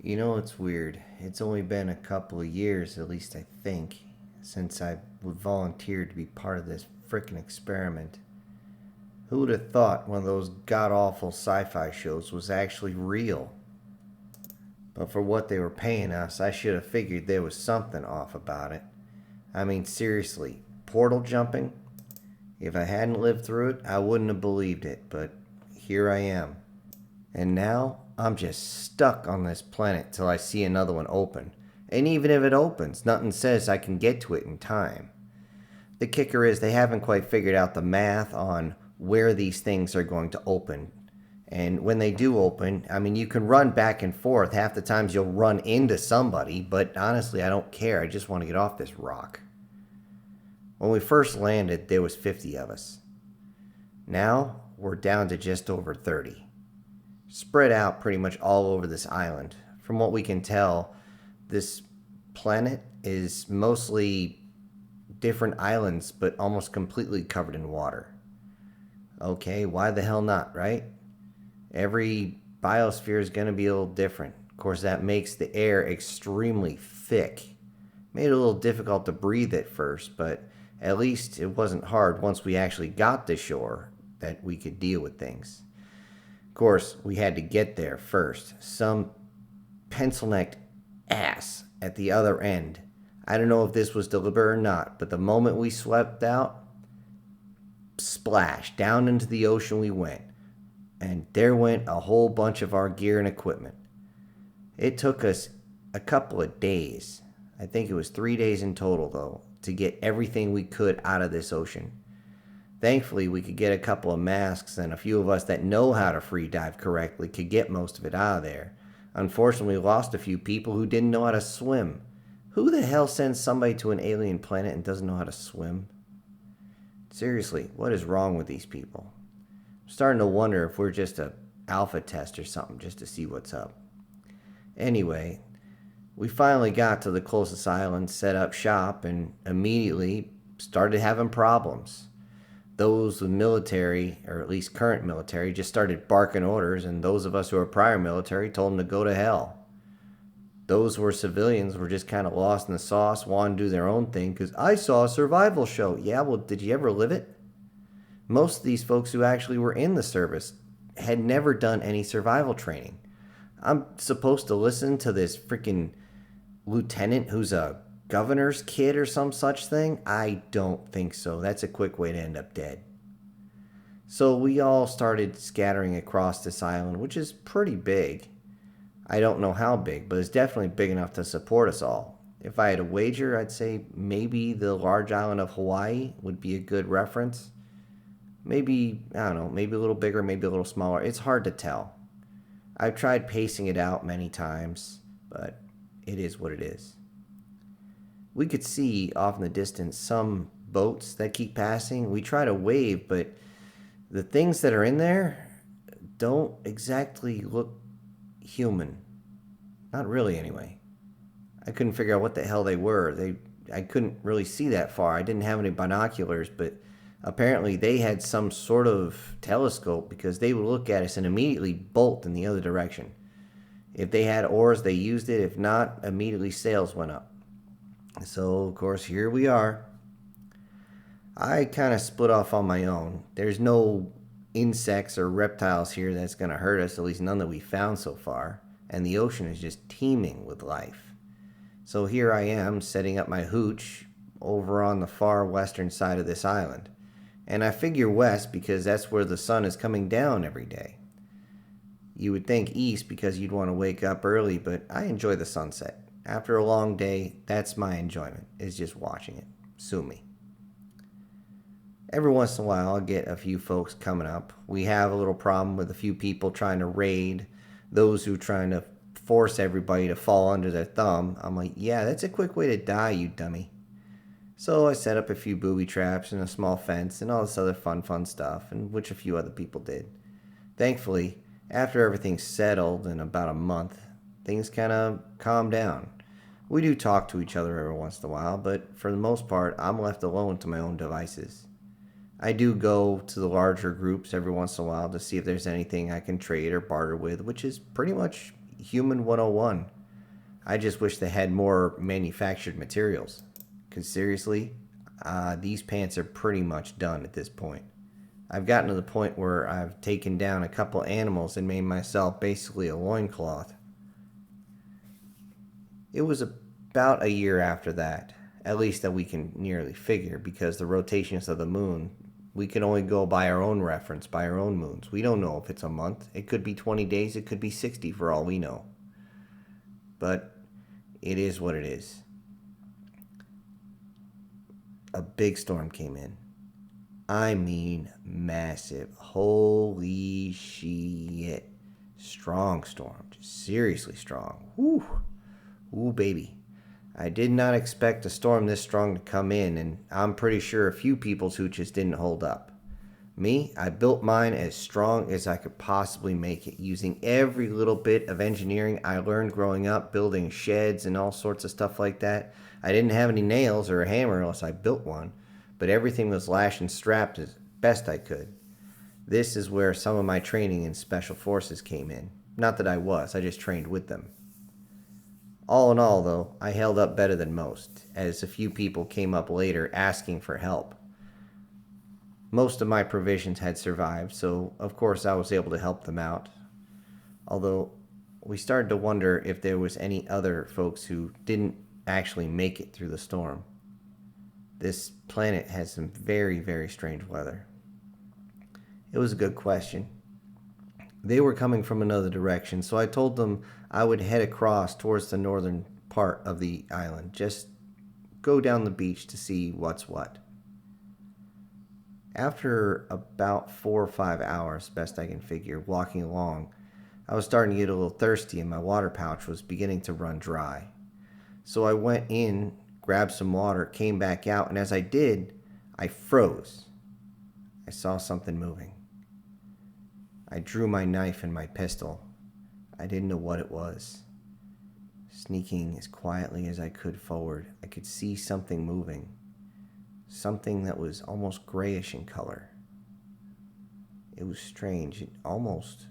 You know, it's weird. It's only been a couple of years, at least I think, since I volunteered to be part of this frickin' experiment. Who would have thought one of those god awful sci fi shows was actually real? But for what they were paying us, I should have figured there was something off about it. I mean, seriously, portal jumping? If I hadn't lived through it, I wouldn't have believed it, but here I am. And now I'm just stuck on this planet till I see another one open. And even if it opens, nothing says I can get to it in time. The kicker is they haven't quite figured out the math on where these things are going to open. And when they do open, I mean, you can run back and forth. Half the times you'll run into somebody, but honestly, I don't care. I just want to get off this rock. When we first landed, there was 50 of us. Now, we're down to just over 30. Spread out pretty much all over this island. From what we can tell, this planet is mostly different islands, but almost completely covered in water. Okay, why the hell not, right? Every biosphere is going to be a little different. Of course, that makes the air extremely thick. Made it a little difficult to breathe at first, but at least it wasn't hard once we actually got to shore that we could deal with things. Of course, we had to get there first. Some pencil-necked ass at the other end. I don't know if this was deliberate or not, but the moment we swept out, splash, down into the ocean we went. And there went a whole bunch of our gear and equipment. It took us a couple of days. I think it was 3 days in total, though, to get everything we could out of this ocean. Thankfully, we could get a couple of masks, and a few of us that know how to free dive correctly could get most of it out of there. Unfortunately, we lost a few people who didn't know how to swim. Who the hell sends somebody to an alien planet and doesn't know how to swim? Seriously, what is wrong with these people? I'm starting to wonder if we're just a alpha test or something just to see what's up. Anyway, we finally got to the closest island, set up shop, and immediately started having problems. Those with military, or at least current military, just started barking orders, and those of us who are prior military told them to go to hell. Those who were civilians were just kind of lost in the sauce, wanting to do their own thing, because I saw a survival show. Yeah, well, did you ever live it? Most of these folks who actually were in the service had never done any survival training. I'm supposed to listen to this freaking lieutenant who's a governor's kid or some such thing? I don't think so. That's a quick way to end up dead. So we all started scattering across this island, which is pretty big. I don't know how big, but it's definitely big enough to support us all. If I had a wager, I'd say maybe the large island of Hawaii would be a good reference. Maybe, I don't know, maybe a little bigger, maybe a little smaller. It's hard to tell. I've tried pacing it out many times, but it is what it is. We could see off in the distance some boats that keep passing. We try to wave, but the things that are in there don't exactly look human. Not really, anyway. I couldn't figure out what the hell they were. I couldn't really see that far. I didn't have any binoculars, but apparently they had some sort of telescope because they would look at us and immediately bolt in the other direction. If they had oars, they used it. If not, immediately sails went up. So, of course, here we are. I kind of split off on my own. There's no insects or reptiles here that's going to hurt us, at least none that we found so far. And the ocean is just teeming with life. So here I am setting up my hooch over on the far western side of this island. And I figure west because that's where the sun is coming down every day. You would think east because you'd want to wake up early, but I enjoy the sunset. After a long day, that's my enjoyment, is just watching it. Sue me. Every once in a while, I'll get a few folks coming up. We have a little problem with a few people trying to raid those who are trying to force everybody to fall under their thumb. I'm like, yeah, that's a quick way to die, you dummy. So I set up a few booby traps and a small fence and all this other fun stuff, and which a few other people did. Thankfully, after everything settled in about a month, things kind of calmed down. We do talk to each other every once in a while, but for the most part, I'm left alone to my own devices. I do go to the larger groups every once in a while to see if there's anything I can trade or barter with, which is pretty much Human 101. I just wish they had more manufactured materials. Because seriously, these pants are pretty much done at this point. I've gotten to the point where I've taken down a couple animals and made myself basically a loincloth. It was about a year after that, at least that we can nearly figure, because the rotations of the moon, we can only go by our own reference, by our own moons. We don't know if it's a month. It could be 20 days, it could be 60 for all we know. But it is what it is. A big storm came in. I mean, massive. Holy shit. Strong storm. Just seriously strong. Whew. Ooh, baby. I did not expect a storm this strong to come in, and I'm pretty sure a few people's hooches didn't hold up. Me, I built mine as strong as I could possibly make it, using every little bit of engineering I learned growing up, building sheds and all sorts of stuff like that. I didn't have any nails or a hammer unless I built one, but everything was lashed and strapped as best I could. This is where some of my training in special forces came in. Not that I just trained with them. All in all, though, I held up better than most, as a few people came up later asking for help. Most of my provisions had survived, so of course I was able to help them out. Although, we started to wonder if there was any other folks who didn't actually make it through the storm. This planet has some very, very strange weather. It was a good question. They were coming from another direction, so I told them I would head across towards the northern part of the island. Just go down the beach to see what's what. After about 4 or 5 hours, best I can figure, walking along, I was starting to get a little thirsty and my water pouch was beginning to run dry. So I went in, grabbed some water, came back out, and as I did, I froze. I saw something moving. I drew my knife and my pistol. I didn't know what it was. Sneaking as quietly as I could forward, I could see something moving. Something that was almost grayish in color. It was strange. It almost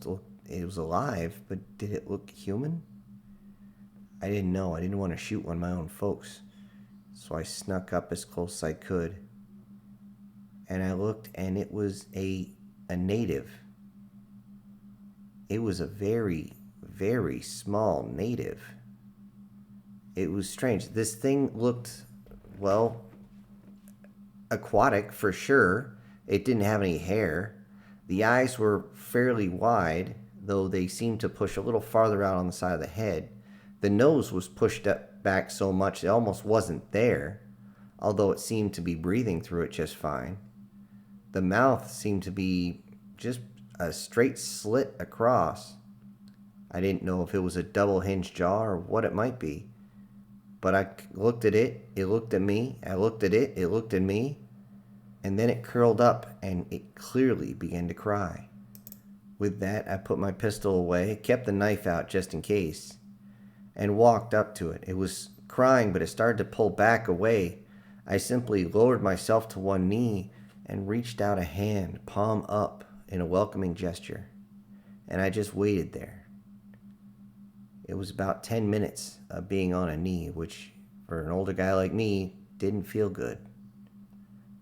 looked, it was alive, but did it look human? I didn't know. I didn't want to shoot one of my own folks. So I snuck up as close as I could. And I looked, and it was a native. It was a very, very small native. It was strange. This thing looked, well, aquatic for sure. It didn't have any hair. The eyes were fairly wide, though they seemed to push a little farther out on the side of the head. The nose was pushed up back so much it almost wasn't there, although it seemed to be breathing through it just fine. The mouth seemed to be just a straight slit across. I didn't know if it was a double-hinged jaw or what it might be. But I looked at it looked at me, I looked at it looked at me, and then it curled up and it clearly began to cry. With that, I put my pistol away, kept the knife out just in case, and walked up to it. It was crying, but it started to pull back away. I simply lowered myself to one knee and reached out a hand, palm up, in a welcoming gesture. And I just waited there. It was about 10 minutes of being on a knee, which, for an older guy like me, didn't feel good.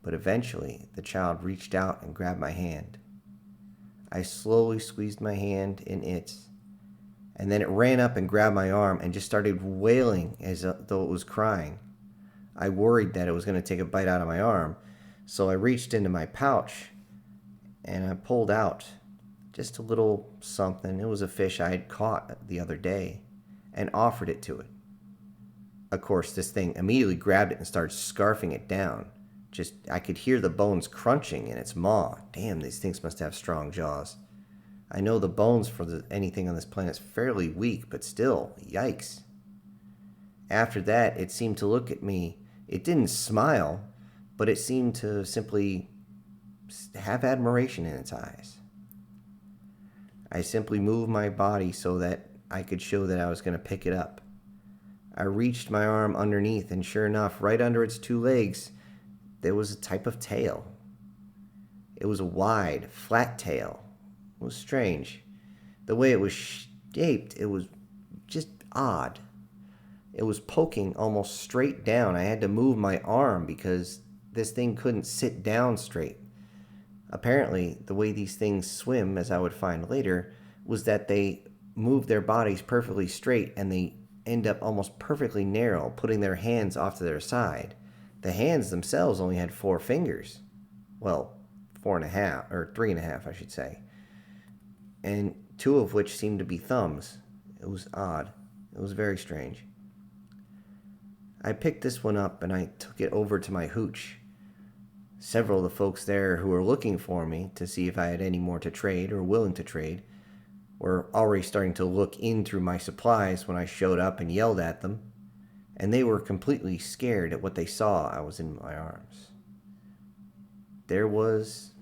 But eventually, the child reached out and grabbed my hand. I slowly squeezed my hand in its, and then it ran up and grabbed my arm and just started wailing as though it was crying. I worried that it was going to take a bite out of my arm, so I reached into my pouch and I pulled out just a little something. It was a fish I had caught the other day and offered it to it. Of course, this thing immediately grabbed it and started scarfing it down. I could hear the bones crunching in its maw. Damn, these things must have strong jaws. I know the bones for anything on this planet is fairly weak, but still, yikes. After that, it seemed to look at me. It didn't smile, but it seemed to simply have admiration in its eyes. I simply moved my body so that I could show that I was going to pick it up. I reached my arm underneath, and sure enough, right under its two legs, there was a type of tail. It was a wide, flat tail. It was strange. The way it was shaped, it was just odd. It was poking almost straight down. I had to move my arm because this thing couldn't sit down straight. Apparently, the way these things swim, as I would find later, was that they move their bodies perfectly straight and they end up almost perfectly narrow, putting their hands off to their side. The hands themselves only had 4 fingers. Well, 4.5, or 3.5, I should say. And 2 of which seemed to be thumbs. It was odd. It was very strange. I picked this one up and I took it over to my hooch. Several of the folks there who were looking for me to see if I had any more to trade or willing to trade were already starting to look in through my supplies when I showed up and yelled at them, and they were completely scared at what they saw I was in my arms. There was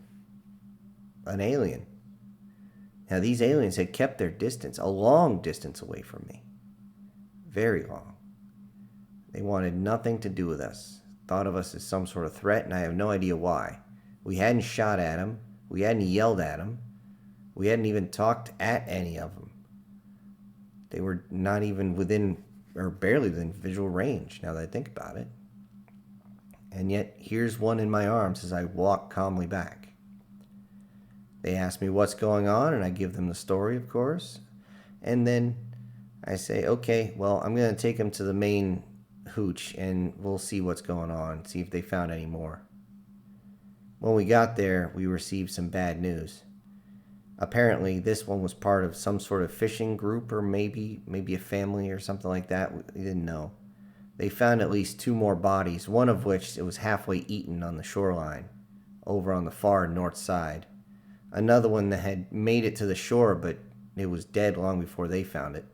an alien. Now, these aliens had kept their distance, a long distance away from me. Very long. They wanted nothing to do with us, thought of us as some sort of threat, and I have no idea why. We hadn't shot at them. We hadn't yelled at them. We hadn't even talked at any of them. They were not even within, or barely within visual range, now that I think about it. And yet, here's one in my arms as I walk calmly back. They ask me what's going on, and I give them the story, of course. And then I say, okay, well, I'm going to take them to the main hooch, and we'll see what's going on, see if they found any more. When we got there, we received some bad news. Apparently, this one was part of some sort of fishing group, or maybe a family or something like that. We didn't know. They found at least 2 more bodies, one of which it was halfway eaten on the shoreline, over on the far north side. Another one that had made it to the shore, but it was dead long before they found it.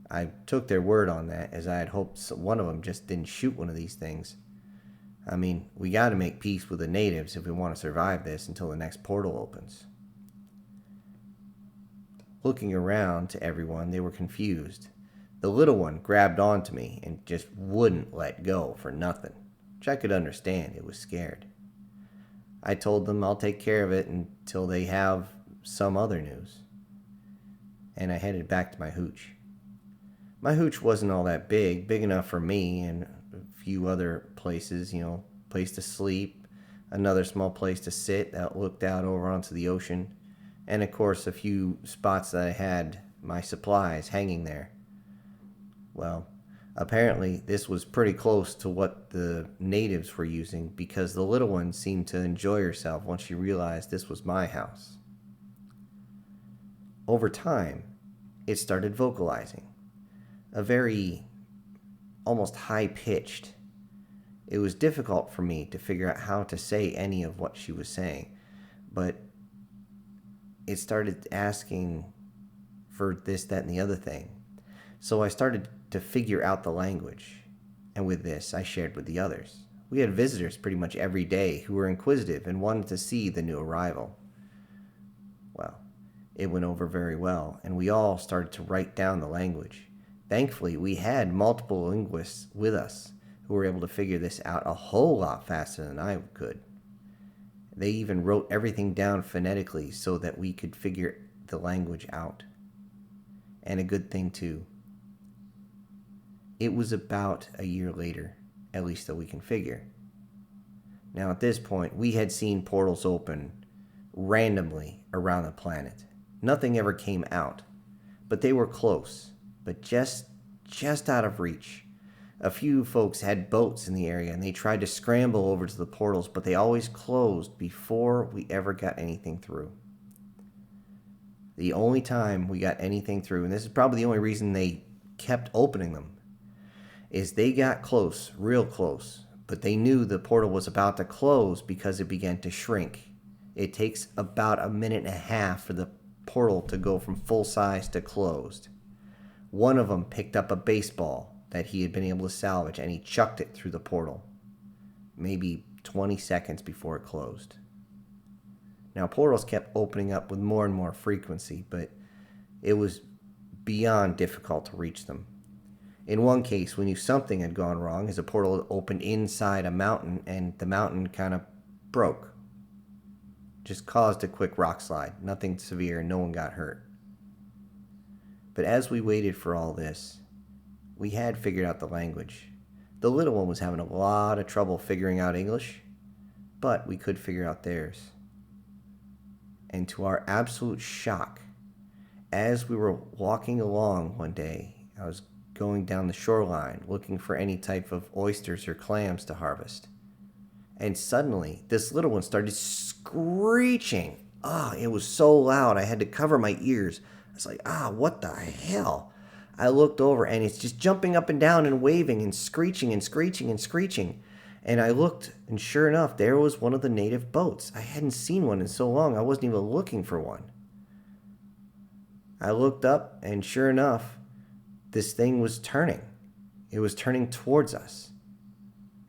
I took their word on that, as I had hoped one of them just didn't shoot one of these things. I mean, we got to make peace with the natives if we want to survive this until the next portal opens. Looking around to everyone, they were confused. The little one grabbed onto me and just wouldn't let go for nothing, which I could understand. It was scared. I told them I'll take care of it until they have some other news. And I headed back to my hooch. My hooch wasn't all that big enough for me and a few other places, place to sleep, another small place to sit that looked out over onto the ocean, and of course a few spots that I had my supplies hanging there. Well, apparently this was pretty close to what the natives were using, because the little one seemed to enjoy herself once she realized this was my house. Over time, it started vocalizing. A very almost high-pitched. It was difficult for me to figure out how to say any of what she was saying, but it started asking for this, that, and the other thing. So I started to figure out the language, and with this, I shared with the others. We had visitors pretty much every day who were inquisitive and wanted to see the new arrival. Well, it went over very well, and we all started to write down the language. Thankfully, we had multiple linguists with us who were able to figure this out a whole lot faster than I could. They even wrote everything down phonetically so that we could figure the language out. And a good thing, too. It was about a year later, at least that we can figure. Now, at this point, we had seen portals open randomly around the planet. Nothing ever came out, but they were close. But just out of reach. A few folks had boats in the area, and they tried to scramble over to the portals, but they always closed before we ever got anything through. The only time we got anything through, and this is probably the only reason they kept opening them, is they got close, real close, but they knew the portal was about to close because it began to shrink. It takes about 1.5 minutes for the portal to go from full size to closed. One of them picked up a baseball that he had been able to salvage, and he chucked it through the portal, maybe 20 seconds before it closed. Now, portals kept opening up with more and more frequency, but it was beyond difficult to reach them. In one case, we knew something had gone wrong as a portal opened inside a mountain, and the mountain kind of broke. just caused a quick rock slide. Nothing severe, no one got hurt. But as we waited for all this, we had figured out the language. The little one was having a lot of trouble figuring out English, but we could figure out theirs. And to our absolute shock, as we were walking along one day, I was going down the shoreline looking for any type of oysters or clams to harvest. And suddenly, this little one started screeching. It was so loud, I had to cover my ears. I was like, what the hell? I looked over, and it's just jumping up and down and waving and screeching and screeching and screeching. And I looked, and sure enough, there was one of the native boats. I hadn't seen one in so long, I wasn't even looking for one. I looked up, and sure enough, this thing was turning. It was turning towards us.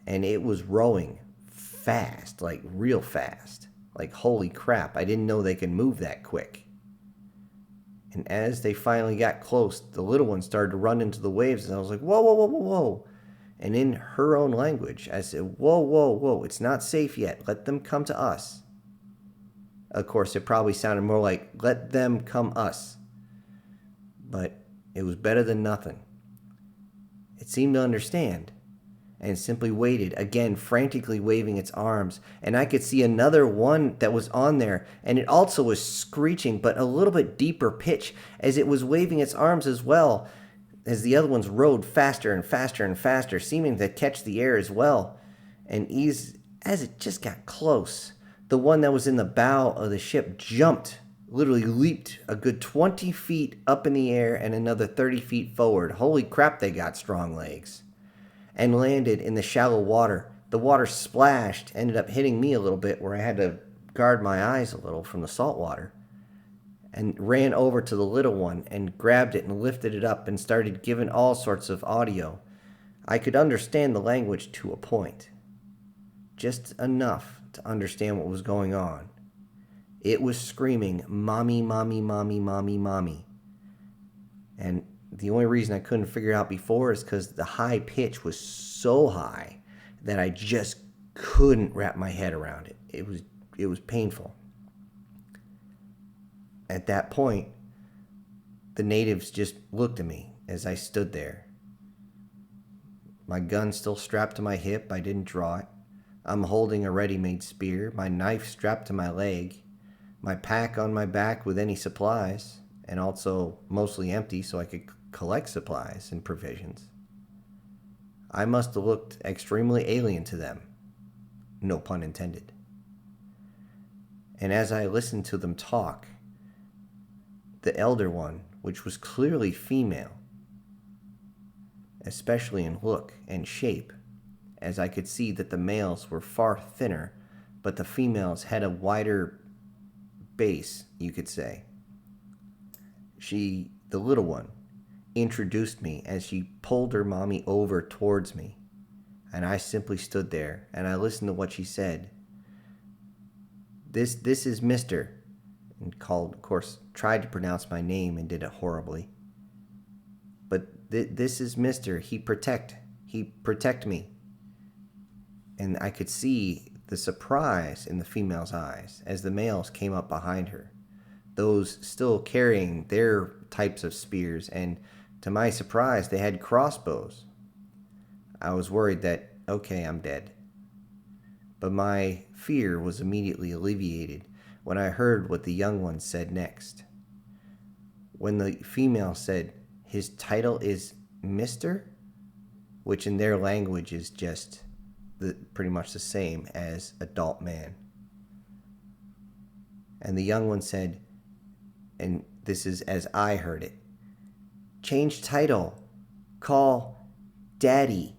And it was rowing fast, like real fast. Like, holy crap, I didn't know they could move that quick. And as they finally got close, the little one started to run into the waves, and I was like, whoa, whoa, whoa, whoa, whoa. And in her own language, I said, whoa, whoa, whoa, it's not safe yet. Let them come to us. Of course, it probably sounded more like, let them come us. But it was better than nothing. It seemed to understand and simply waited, again frantically waving its arms. And I could see another one that was on there, and it also was screeching, but a little bit deeper pitch as it was waving its arms as well, as the other ones rode faster and faster and faster, seeming to catch the air as well. And as it just got close, the one that was in the bow of the ship jumped, literally leaped a good 20 feet up in the air and another 30 feet forward. Holy crap, they got strong legs. And landed in the shallow water. The water splashed, ended up hitting me a little bit where I had to guard my eyes a little from the salt water. And ran over to the little one and grabbed it and lifted it up and started giving all sorts of audio. I could understand the language to a point. Just enough to understand what was going on. It was screaming, "Mommy, mommy, mommy, mommy, mommy." And the only reason I couldn't figure it out before is because the high pitch was so high that I just couldn't wrap my head around it. It was painful. At that point, the natives just looked at me as I stood there. My gun still strapped to my hip. I didn't draw it. I'm holding a ready-made spear, my knife strapped to my leg, my pack on my back with any supplies, and also mostly empty so I could collect supplies and provisions. I must have looked extremely alien to them. No pun intended. And as I listened to them talk, the elder one, which was clearly female, especially in look and shape, as I could see that the males were far thinner, but the females had a wider base, you could say. The little one, introduced me as she pulled her mommy over towards me, and I simply stood there and I listened to what she said. This is Mr. and called, of course, tried to pronounce my name and did it horribly. But this is Mr. He protect me. And I could see the surprise in the female's eyes as the males came up behind her, those still carrying their types of spears, and to my surprise, they had crossbows. I was worried that, okay, I'm dead. But my fear was immediately alleviated when I heard what the young one said next. When the female said, his title is Mr., which in their language is just pretty much the same as adult man. And the young one said, and this is as I heard it, change title, call Daddy.